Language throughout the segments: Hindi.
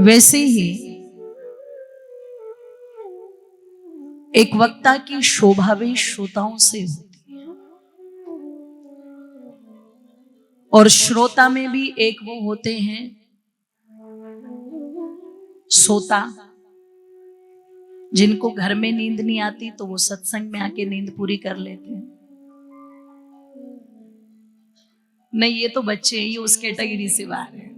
वैसे ही एक वक्ता की शोभा भी श्रोताओं से होती है, और श्रोता में भी एक वो होते हैं सोता, जिनको घर में नींद नहीं आती तो वो सत्संग में आके नींद पूरी कर लेते हैं। नहीं, ये तो बच्चे ही उस कैटेगरी से बाहर है।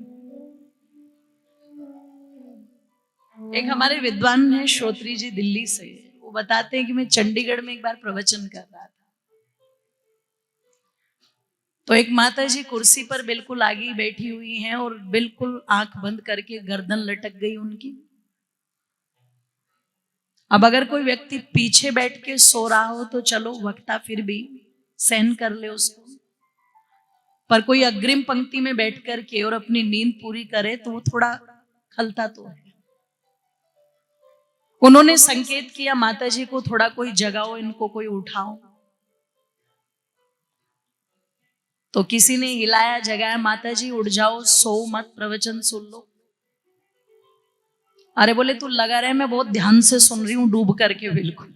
एक हमारे विद्वान है श्रोत्री जी दिल्ली से, वो बताते हैं कि मैं चंडीगढ़ में एक बार प्रवचन कर रहा था, तो एक माता जी कुर्सी पर बिल्कुल आगे बैठी हुई हैं और बिल्कुल आंख बंद करके गर्दन लटक गई उनकी। अब अगर कोई व्यक्ति पीछे बैठ के सो रहा हो तो चलो वक्ता फिर भी सहन कर ले उसको, पर कोई अग्रिम पंक्ति में बैठ कर के और अपनी नींद पूरी करे तो वो थोड़ा खलता तो है। उन्होंने संकेत किया माता जी को, थोड़ा कोई जगाओ इनको, कोई उठाओ। तो किसी ने हिलाया, जगाया, माता जी उठ जाओ, सो मत, प्रवचन सुन लो। अरे बोले तू लगा रहे, मैं बहुत ध्यान से सुन रही हूं डूब करके बिल्कुल।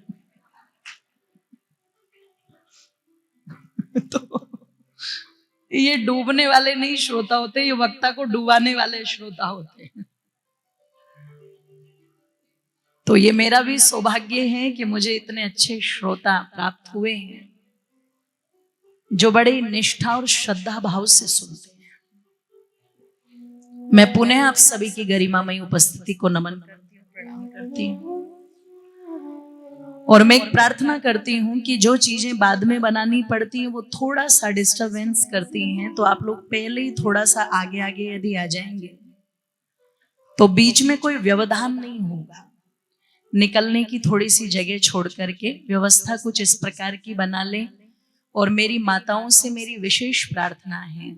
तो ये डूबने वाले नहीं श्रोता होते, ये वक्ता को डुबाने वाले श्रोता होते हैं। तो ये मेरा भी सौभाग्य है कि मुझे इतने अच्छे श्रोता प्राप्त हुए हैं जो बड़े निष्ठा और श्रद्धा भाव से सुनते हैं। मैं पुनः आप सभी की गरिमामयी उपस्थिति को नमन करती हूँ, प्रणाम करती हूँ, और मैं एक प्रार्थना करती हूँ कि जो चीजें बाद में बनानी पड़ती हैं वो थोड़ा सा डिस्टरबेंस करती हैं, तो आप लोग पहले ही थोड़ा सा आगे आगे यदि आ जाएंगे तो बीच में कोई व्यवधान नहीं होगा। निकलने की थोड़ी सी जगह छोड़ करके व्यवस्था कुछ इस प्रकार की बना लें। और मेरी माताओं से मेरी विशेष प्रार्थना है,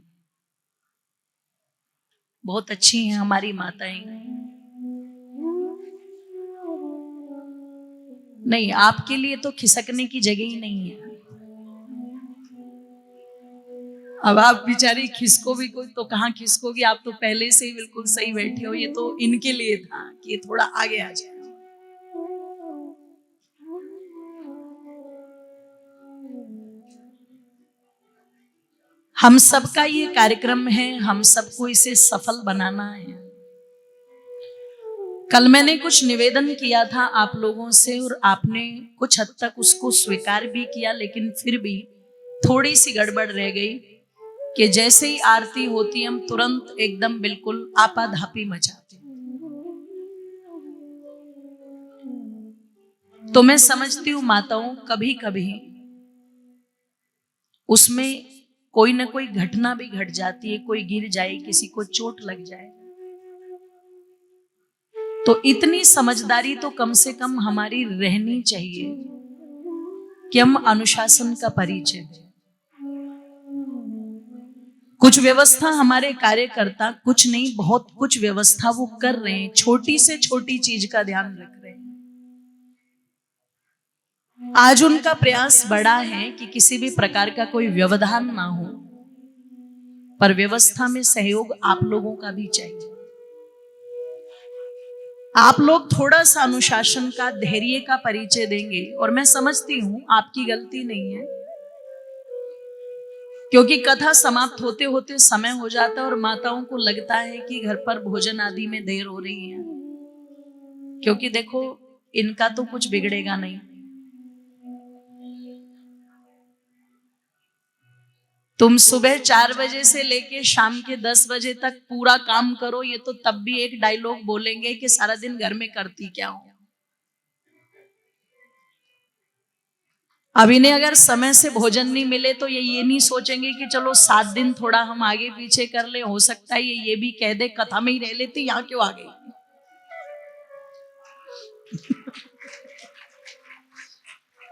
बहुत अच्छी हैं हमारी माताएं, नहीं आपके लिए तो खिसकने की जगह ही नहीं है। अब आप बेचारी खिसको भी कोई तो कहाँ खिसकोगी, आप तो पहले से ही बिल्कुल सही बैठे हो। ये तो इनके लिए था कि ये थोड़ा आगे आ जाए। हम सबका ये कार्यक्रम है, हम सबको इसे सफल बनाना है। कल मैंने कुछ निवेदन किया था आप लोगों से और आपने कुछ हद तक उसको स्वीकार भी किया, लेकिन फिर भी थोड़ी सी गड़बड़ रह गई कि जैसे ही आरती होती हम तुरंत एकदम बिल्कुल आपाधापी मचाते। तो मैं समझती हूँ माताओं, कभी कभी उसमें कोई ना कोई घटना भी घट जाती है, कोई गिर जाए, किसी को चोट लग जाए, तो इतनी समझदारी तो कम से कम हमारी रहनी चाहिए कि हम अनुशासन का परिचय दें। कुछ व्यवस्था हमारे कार्यकर्ता, कुछ नहीं बहुत कुछ व्यवस्था वो कर रहे हैं, छोटी से छोटी चीज का ध्यान रख रहे हैं। आज उनका प्रयास बड़ा है कि किसी भी प्रकार का कोई व्यवधान ना हो, पर व्यवस्था में सहयोग आप लोगों का भी चाहिए। आप लोग थोड़ा सा अनुशासन का, धैर्य का परिचय देंगे, और मैं समझती हूं आपकी गलती नहीं है, क्योंकि कथा समाप्त होते होते समय हो जाता है और माताओं को लगता है कि घर पर भोजन आदि में देर हो रही है। क्योंकि देखो इनका तो कुछ बिगड़ेगा नहीं, तुम सुबह 4 बजे से लेके शाम के 10 बजे तक पूरा काम करो, ये तो तब भी एक डायलॉग बोलेंगे कि सारा दिन घर में करती क्या हो। अब इन्हें अगर समय से भोजन नहीं मिले तो ये नहीं सोचेंगे कि चलो 7 दिन थोड़ा हम आगे पीछे कर ले, हो सकता है ये भी कह दे कथा में ही रह लेती, यहां क्यों आ गई।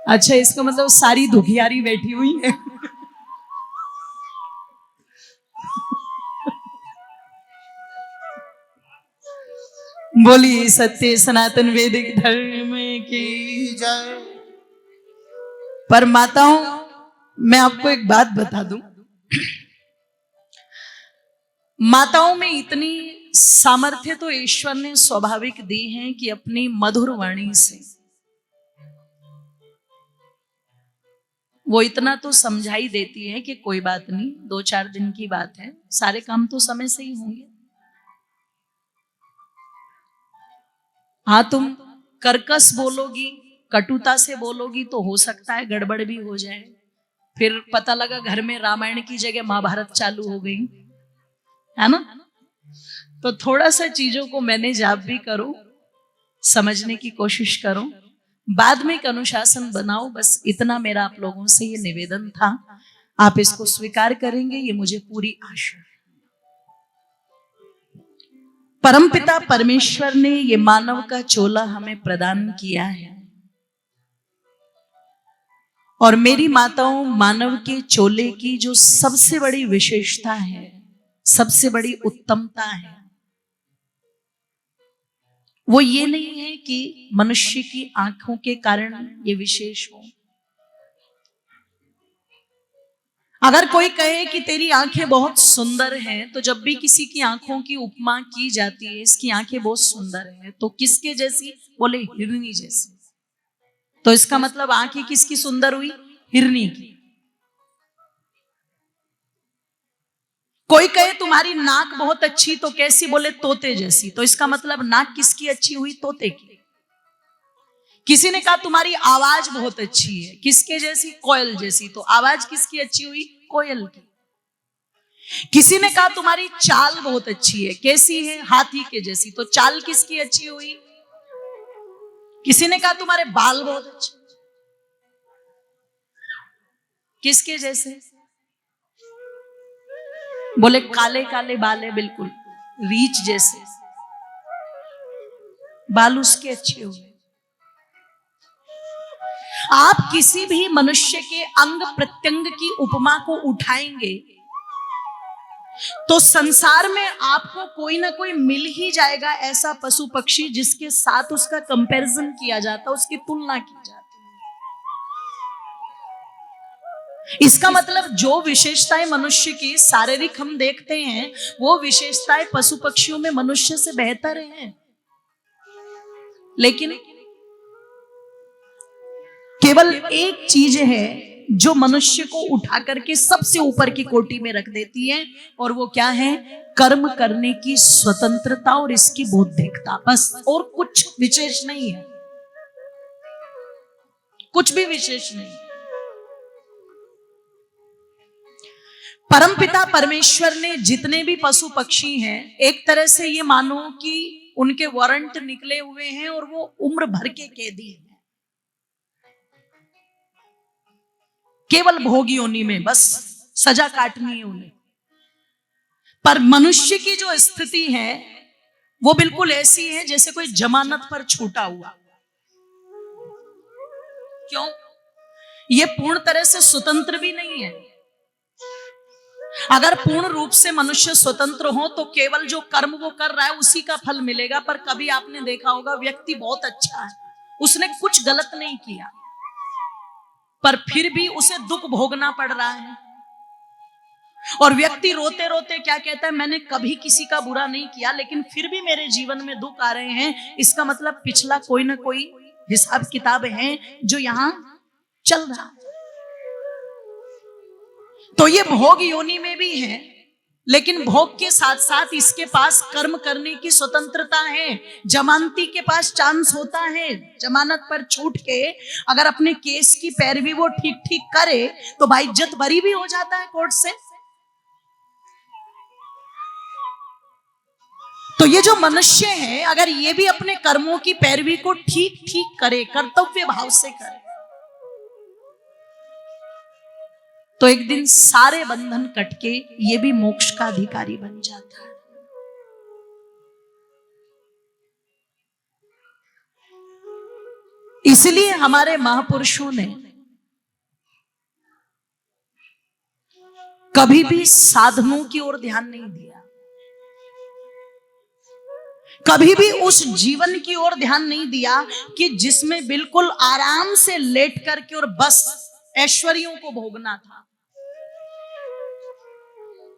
अच्छा, इसका मतलब सारी दुखियारी बैठी हुई है। बोलिए सत्य सनातन वैदिक धर्म की जय। पर माताओं, मैं आपको एक बात बता दूं, माताओं में इतनी सामर्थ्य तो ईश्वर ने स्वाभाविक दी है कि अपनी मधुर वाणी से वो इतना तो समझाई देती है कि कोई बात नहीं, 2-4 दिन की बात है, सारे काम तो समय से ही होंगे। हाँ, तुम कर्कश बोलोगी, कटुता से बोलोगी तो हो सकता है गड़बड़ भी हो जाए, फिर पता लगा घर में रामायण की जगह महाभारत चालू हो गई, है ना। तो थोड़ा सा चीजों को मैनेज आप भी करो, समझने की कोशिश करो, बाद में एक अनुशासन बनाओ। बस इतना मेरा आप लोगों से ये निवेदन था। आप इसको स्वीकार करेंगे ये मुझे पूरी आशा है। परमपिता परमेश्वर ने ये मानव का चोला हमें प्रदान किया है, और मेरी माताओं, मानव के चोले की जो सबसे बड़ी विशेषता है, सबसे बड़ी उत्तमता है, वो ये नहीं है कि मनुष्य की आंखों के कारण ये विशेष हो। अगर कोई कहे कि तेरी आंखें बहुत सुंदर हैं, तो जब भी किसी की आंखों की उपमा की जाती है, इसकी आंखें बहुत सुंदर हैं, तो किसके जैसी? बोले हिरनी जैसी। तो इसका मतलब आंखें किसकी सुंदर हुई? हिरनी की। कोई कहे तुम्हारी नाक बहुत अच्छी, तो कैसी? बोले तोते जैसी। तो इसका मतलब नाक किसकी अच्छी हुई? तोते की। किसी ने कहा तुम्हारी आवाज बहुत अच्छी है, किसके जैसी? कोयल जैसी। तो आवाज किसकी अच्छी हुई? कोयल की। किसी ने कहा तुम्हारी चाल बहुत अच्छी है, कैसी है? हाथी के जैसी। तो चाल किसकी अच्छी हुई? किसी ने कहा तुम्हारे बाल बहुत अच्छे, किसके जैसे? बोले काले काले बाल है, बिल्कुल रीछ जैसे बाल उसके अच्छे हुए। आप किसी भी मनुष्य के अंग प्रत्यंग की उपमा को उठाएंगे तो संसार में आपको कोई ना कोई मिल ही जाएगा, ऐसा पशु पक्षी जिसके साथ उसका कंपैरिजन किया जाता, उसकी तुलना की जाती। इसका मतलब जो विशेषताएं मनुष्य की शारीरिक हम देखते हैं, वो विशेषताएं पशु पक्षियों में मनुष्य से बेहतर हैं। लेकिन केवल एक चीज है जो मनुष्य को उठा करके सबसे ऊपर की कोटि में रख देती है, और वो क्या है? कर्म करने की स्वतंत्रता और इसकी बौद्धिकता, बस। और कुछ विशेष नहीं है, कुछ भी विशेष नहीं। परमपिता परमेश्वर ने जितने भी पशु पक्षी हैं, एक तरह से ये मानो कि उनके वारंट निकले हुए हैं और वो उम्र भर के कैदी हैं, केवल भोग योनि में बस सजा काटनी है उन्हें। पर मनुष्य की जो स्थिति है वो बिल्कुल ऐसी है जैसे कोई जमानत पर छूटा हुआ। क्यों? ये पूर्ण तरह से स्वतंत्र भी नहीं है। अगर पूर्ण रूप से मनुष्य स्वतंत्र हो तो केवल जो कर्म वो कर रहा है उसी का फल मिलेगा। पर कभी आपने देखा होगा व्यक्ति बहुत अच्छा है, उसने कुछ गलत नहीं किया, पर फिर भी उसे दुख भोगना पड़ रहा है। और व्यक्ति रोते रोते क्या कहता है? मैंने कभी किसी का बुरा नहीं किया, लेकिन फिर भी मेरे जीवन में दुख आ रहे हैं। इसका मतलब पिछला कोई ना कोई हिसाब किताब है जो यहां चल रहा है। तो ये भोग योनि में भी है, लेकिन भोग के साथ साथ इसके पास कर्म करने की स्वतंत्रता है। जमानती के पास चांस होता है, जमानत पर छूट के अगर अपने केस की पैरवी वो ठीक ठीक करे तो भाई इज्जत बरी भी हो जाता है कोर्ट से। तो ये जो मनुष्य है, अगर ये भी अपने कर्मों की पैरवी को ठीक ठीक करे, कर्तव्य भाव से करे, तो एक दिन सारे बंधन कट के ये भी मोक्ष का अधिकारी बन जाता है। इसलिए हमारे महापुरुषों ने कभी भी साधनों की ओर ध्यान नहीं दिया, कभी भी उस जीवन की ओर ध्यान नहीं दिया कि जिसमें बिल्कुल आराम से लेट करके और बस ऐश्वर्यों को भोगना था।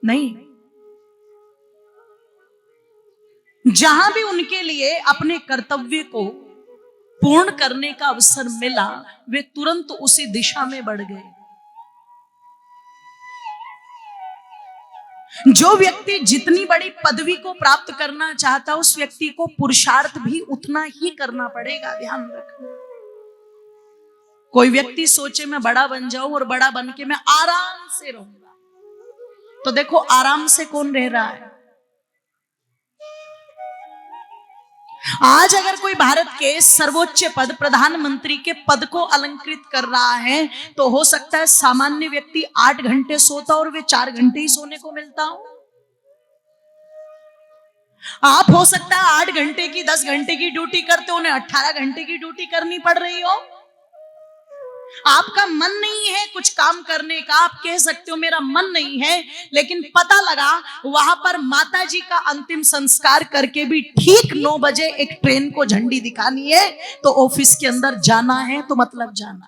नहीं, जहां भी उनके लिए अपने कर्तव्य को पूर्ण करने का अवसर मिला, वे तुरंत उसी दिशा में बढ़ गए। जो व्यक्ति जितनी बड़ी पदवी को प्राप्त करना चाहता, उस व्यक्ति को पुरुषार्थ भी उतना ही करना पड़ेगा, ध्यान रखना। कोई व्यक्ति सोचे मैं बड़ा बन जाऊं और बड़ा बन के मैं आराम से रहूंगा, तो देखो आराम से कौन रह रहा है। आज अगर कोई भारत के सर्वोच्च पद, प्रधानमंत्री के पद को अलंकृत कर रहा है, तो हो सकता है सामान्य व्यक्ति 8 घंटे सोता और वे 4 घंटे ही सोने को मिलता हो। आप हो सकता है 8 घंटे की 10 घंटे की ड्यूटी करते हो, उन्हें 18 घंटे की ड्यूटी करनी पड़ रही हो। आपका मन नहीं है कुछ काम करने का, आप कह सकते हो मेरा मन नहीं है, लेकिन पता लगा वहां पर माता जी का अंतिम संस्कार करके भी ठीक 9 बजे एक ट्रेन को झंडी दिखानी है, तो ऑफिस के अंदर जाना है, तो मतलब जाना।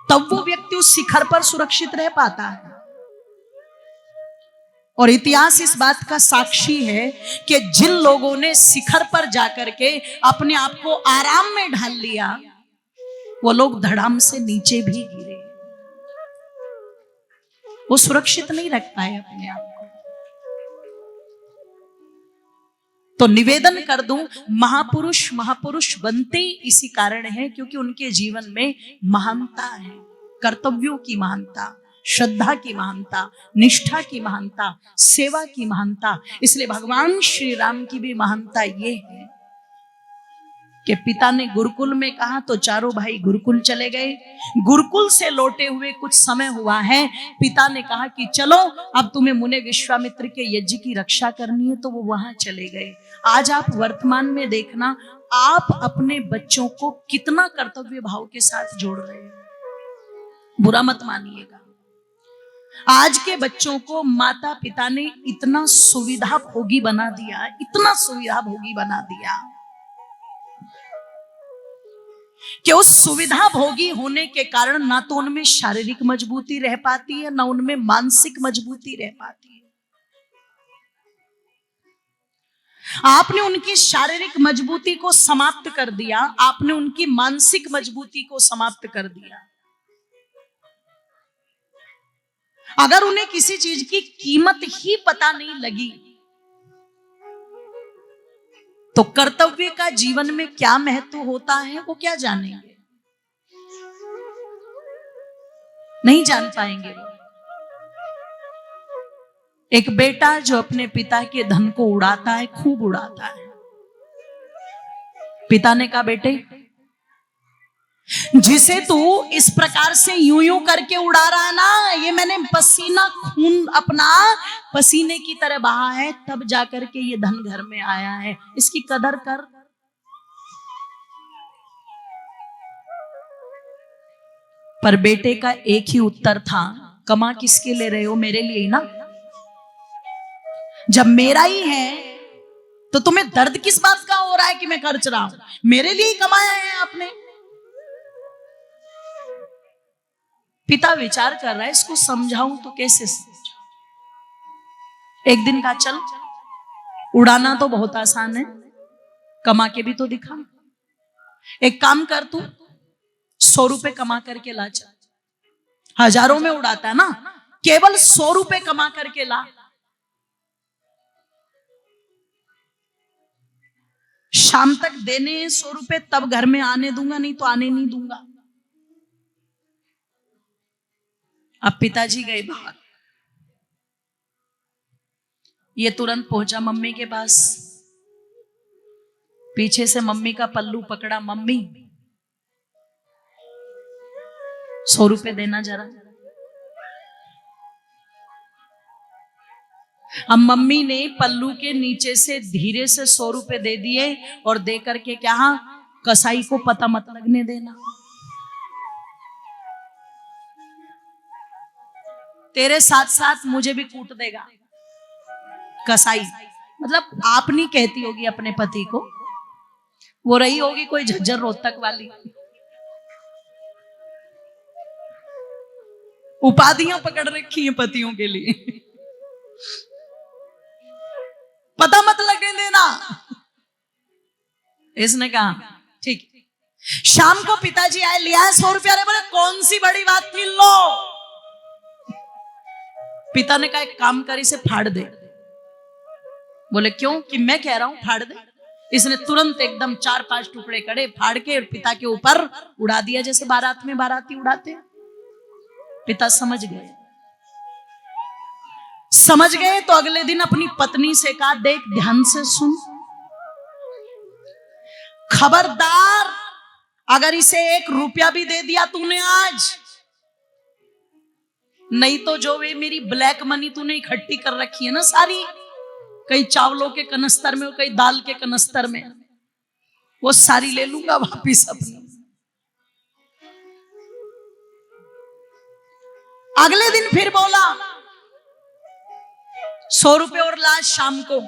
तब वो व्यक्ति उस शिखर पर सुरक्षित रह पाता है। और इतिहास इस बात का साक्षी है कि जिन लोगों ने शिखर पर जाकर के अपने आप को आराम में ढाल लिया, वो लोग धड़ाम से नीचे भी गिरे। वो सुरक्षित नहीं रख पाए अपने आप को। तो निवेदन कर दूं, महापुरुष महापुरुष बनते इसी कारण है क्योंकि उनके जीवन में महानता है, कर्तव्यों की महानता, श्रद्धा की महानता, निष्ठा की महानता, सेवा की महानता। इसलिए भगवान श्री राम की भी महानता ये है कि पिता ने गुरुकुल में कहा तो चारों भाई गुरुकुल चले गए। गुरुकुल से लौटे हुए कुछ समय हुआ है, पिता ने कहा कि चलो अब तुम्हें मुने विश्वामित्र के यज्ञ की रक्षा करनी है, तो वो वहां चले गए। आज आप वर्तमान में देखना, आप अपने बच्चों को कितना कर्तव्य भाव के साथ जोड़ रहे हैं, बुरा मत मानिएगा। आज के बच्चों को माता पिता ने इतना सुविधा भोगी बना दिया, इतना सुविधा भोगी बना दिया कि उस सुविधा भोगी होने के कारण ना तो उनमें शारीरिक मजबूती रह पाती है, ना उनमें मानसिक मजबूती रह पाती है। आपने उनकी शारीरिक मजबूती को समाप्त कर दिया, आपने उनकी मानसिक मजबूती को समाप्त कर दिया। अगर उन्हें किसी चीज की कीमत ही पता नहीं लगी, तो कर्तव्य का जीवन में क्या महत्व होता है वो क्या जानेंगे, नहीं जान पाएंगे वो। एक बेटा जो अपने पिता के धन को उड़ाता है, खूब उड़ाता है, पिता ने कहा बेटे जिसे तू इस प्रकार से यूं यूं करके उड़ा रहा है ना, ये मैंने पसीना खून अपना पसीने की तरह बहा है, तब जाकर के ये धन घर में आया है, इसकी कदर कर। पर बेटे का एक ही उत्तर था, कमा किसके ले रहे हो, मेरे लिए ही ना। जब मेरा ही है तो तुम्हें दर्द किस बात का हो रहा है कि मैं खर्च रहा हूं, मेरे लिए ही कमाया है आपने। पिता विचार कर रहा है इसको समझाऊं तो कैसे समझाऊं। एक दिन का चल, उड़ाना तो बहुत आसान है, कमा के भी तो दिखा। एक काम कर, तू 100 रुपए कमा करके ला, चल, हजारों में उड़ाता है ना, केवल 100 रुपए कमा करके ला। शाम तक देने 100 रुपए, तब घर में आने दूंगा, नहीं तो आने नहीं दूंगा। अब पिताजी गए बाहर, ये तुरंत पहुंचा मम्मी के पास, पीछे से मम्मी का पल्लू पकड़ा, मम्मी 100 रुपए देना जरा। अब मम्मी ने पल्लू के नीचे से धीरे से 100 रुपए दे दिए और दे करके क्या, कसाई को पता मत लगने देना, तेरे साथ साथ मुझे भी कूट देगा। कसाई मतलब आप नहीं कहती होगी अपने पति को, वो रही होगी कोई झज्जर रोहतक वाली, उपाधियां पकड़ रखी हैं पतियों के लिए। पता मत लगने देना। इसने कहा ठीक। शाम को पिताजी आए, लिया है 100 रुपया। बोले कौन सी बड़ी बात थी, लो। पिता ने कहा एक काम कर, इसे फाड़ दे। बोले क्यों? कि मैं कह रहा हूं फाड़ दे। इसने तुरंत एकदम 4-5 टुकड़े करे, फाड़ के पिता के ऊपर उड़ा दिया, जैसे बारात में बाराती उड़ाते। पिता समझ गए। तो अगले दिन अपनी पत्नी से कहा, देख ध्यान से सुन, खबरदार अगर इसे 1 रुपया भी दे दिया तूने आज, नहीं तो जो वे मेरी ब्लैक मनी तूने इकट्ठी कर रखी है ना सारी, कई चावलों के कनस्तर में और कई दाल के कनस्तर में, वो सारी ले लूंगा वापिस अपनी। अगले दिन फिर बोला 100 रुपए और ला शाम को।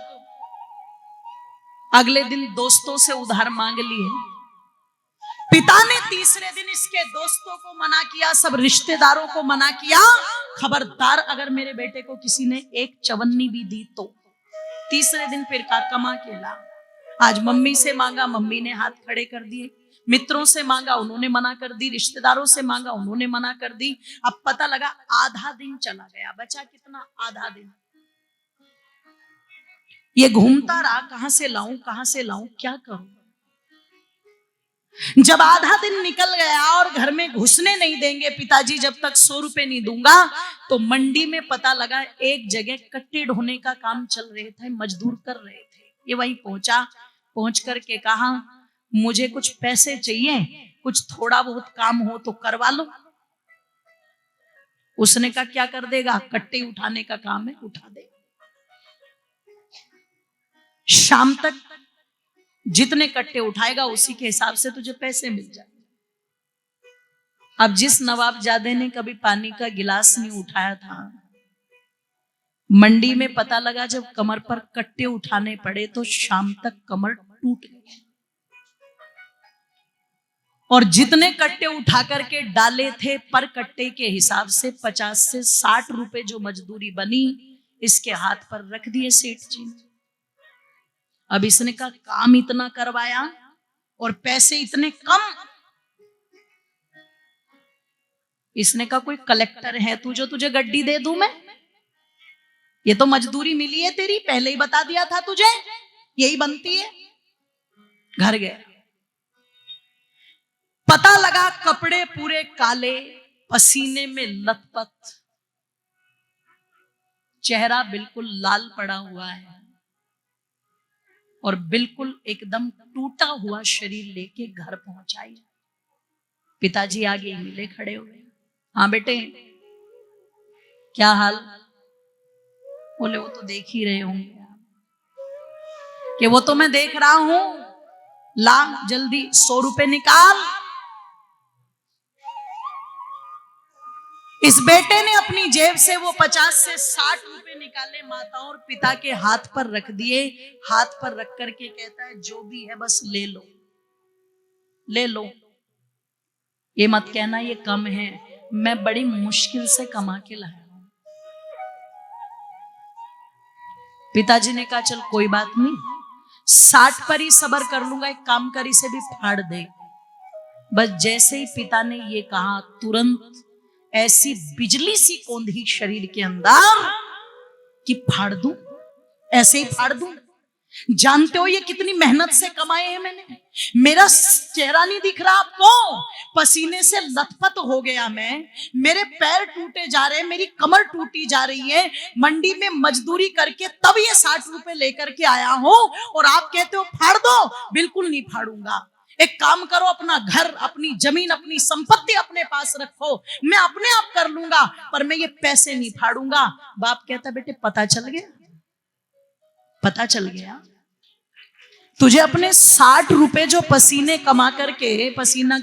अगले दिन दोस्तों से उधार मांग लिए। पिता ने तीसरे दिन इसके दोस्तों को मना किया, सब रिश्तेदारों को मना किया, खबरदार अगर मेरे बेटे को किसी ने 1 चवन्नी भी दी तो। तीसरे दिन फिर कमा के ला। आज मम्मी से मांगा, मम्मी ने हाथ खड़े कर दिए। मित्रों से मांगा, उन्होंने मना कर दी। रिश्तेदारों से मांगा, उन्होंने मना कर दी। अब पता लगा आधा दिन चला गया, बचा कितना? आधा दिन। ये घूमता रहा, कहां से लाऊं, कहां से लाऊं, क्या करूं। जब आधा दिन निकल गया और घर में घुसने नहीं देंगे पिताजी जब तक 100 रुपए नहीं दूंगा, तो मंडी में पता लगा एक जगह कट्टे ढोने का काम चल रहे थे, मजदूर कर रहे थे। ये वहीं पहुंचा। पहुंच करके कहा, मुझे कुछ पैसे चाहिए, कुछ थोड़ा बहुत काम हो तो करवा लो। उसने कहा क्या कर देगा? कट्टे उठाने का काम है, उठा दे। शाम तक जितने कट्टे उठाएगा उसी के हिसाब से तुझे पैसे मिल जाएंगे। अब जिस नवाबजादे ने कभी पानी का गिलास नहीं उठाया था, मंडी में पता लगा जब कमर पर कट्टे उठाने पड़े तो शाम तक कमर टूट गई। और जितने कट्टे उठा करके डाले थे पर कट्टे के हिसाब से 50 से 60 रुपए जो मजदूरी बनी, इसके हाथ पर रख दिए सेठ जी ने। अब इसने का काम इतना करवाया और पैसे इतने कम। इसने का कोई कलेक्टर है तू जो तुझे गड्डी दे दूं मैं? ये तो मजदूरी मिली है तेरी, पहले ही बता दिया था तुझे, यही बनती है। घर गया, पता लगा कपड़े पूरे काले, पसीने में लथपथ, चेहरा बिल्कुल लाल पड़ा हुआ है और बिल्कुल एकदम टूटा हुआ शरीर लेके घर पहुंचाई। पिताजी आगे मिले, खड़े हुए। हाँ बेटे, क्या हाल? बोले वो तो देख ही रहे होंगे कि वो तो मैं देख रहा हूं। ला जल्दी 100 रुपए निकाल। इस बेटे ने अपनी जेब से वो 50 से 60 रुपए निकाले, माता और पिता के हाथ पर रख दिए। हाथ पर रख करके कहता है जो भी है बस ले लो, ले लो। ये मत कहना ये कम है, मैं बड़ी मुश्किल से कमा के लाया हूं। पिताजी ने कहा चल कोई बात नहीं, 60 पर ही सबर कर लूंगा, एक काम कर इसे भी फाड़ दे। बस जैसे ही पिता ने ये कहा, तुरंत ऐसी बिजली सी कौंधी शरीर के अंदर कि फाड़ दूं, ऐसे ही फाड़ दूं। जानते हो ये कितनी मेहनत से कमाए हैं मैंने? मेरा चेहरा नहीं दिख रहा आपको? पसीने से लथपथ हो गया मैं, मेरे पैर टूटे जा रहे हैं, मेरी कमर टूटी जा रही है। मंडी में मजदूरी करके तब ये 60 रुपए लेकर के आया हूं और आप कहते हो फाड़ दो। बिल्कुल नहीं फाड़ूंगा। एक काम करो, अपना घर, अपनी जमीन, अपनी संपत्ति अपने पास रखो, मैं अपने आप कर लूंगा, पर मैं ये पैसे नहीं फाड़ूंगा। बाप कहता बेटे पता चल गया, पता चल गया तुझे अपने 60 रुपए जो पसीने कमा करके, पसीना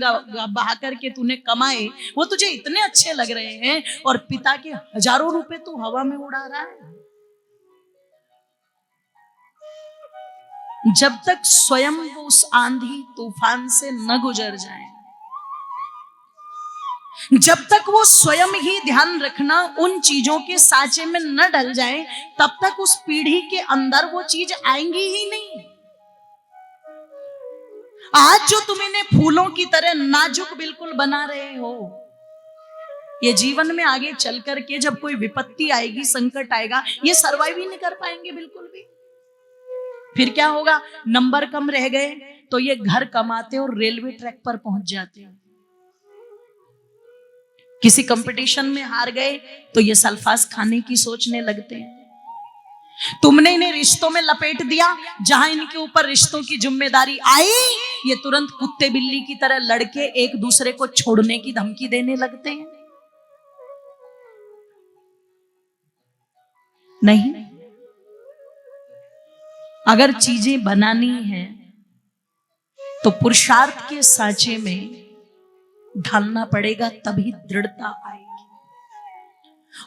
बहा करके तूने कमाए, वो तुझे इतने अच्छे लग रहे हैं और पिता के हजारों रुपए तू हवा में उड़ा रहा है। जब तक स्वयं वो उस आंधी तूफान से न गुजर जाए, जब तक वो स्वयं ही ध्यान रखना उन चीजों के साँचे में न डल जाए, तब तक उस पीढ़ी के अंदर वो चीज आएंगी ही नहीं। आज जो तुम इन्हें फूलों की तरह नाजुक बिल्कुल बना रहे हो, ये जीवन में आगे चल करके जब कोई विपत्ति आएगी, संकट आएगा, ये सर्वाइव ही नहीं कर पाएंगे बिल्कुल भी। फिर क्या होगा? नंबर कम रह गए तो ये घर कमाते और रेलवे ट्रैक पर पहुंच जाते हैं। किसी कंपटीशन में हार गए तो ये सल्फास खाने की सोचने लगते हैं। तुमने इन्हें रिश्तों में लपेट दिया, जहां इनके ऊपर रिश्तों की जिम्मेदारी आई, ये तुरंत कुत्ते बिल्ली की तरह लड़के एक दूसरे को छोड़ने की धमकी देने लगते हैं। नहीं, अगर चीजें बनानी है तो पुरुषार्थ के सांचे में ढालना पड़ेगा, तभी दृढ़ता आएगी।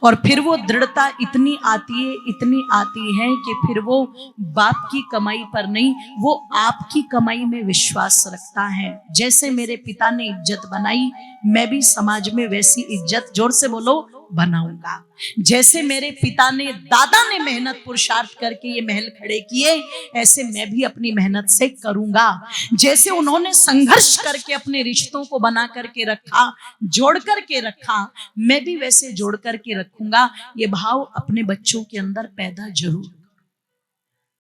और फिर वो दृढ़ता इतनी आती है कि फिर वो बाप की कमाई पर नहीं, वो आपकी कमाई में विश्वास रखता है। जैसे मेरे पिता ने इज्जत बनाई, मैं भी समाज में वैसी इज्जत, जोर से बोलो, बनाऊंगा। जैसे मेरे पिता ने, दादा ने मेहनत पुरुषार्थ करके ये महल खड़े किए, ऐसे मैं भी अपनी मेहनत से करूंगा। जैसे उन्होंने संघर्ष करके अपने रिश्तों को बना करके रखा, जोड़ करके रखा, मैं भी वैसे जोड़ करके रखूंगा। ये भाव अपने बच्चों के अंदर पैदा जरूर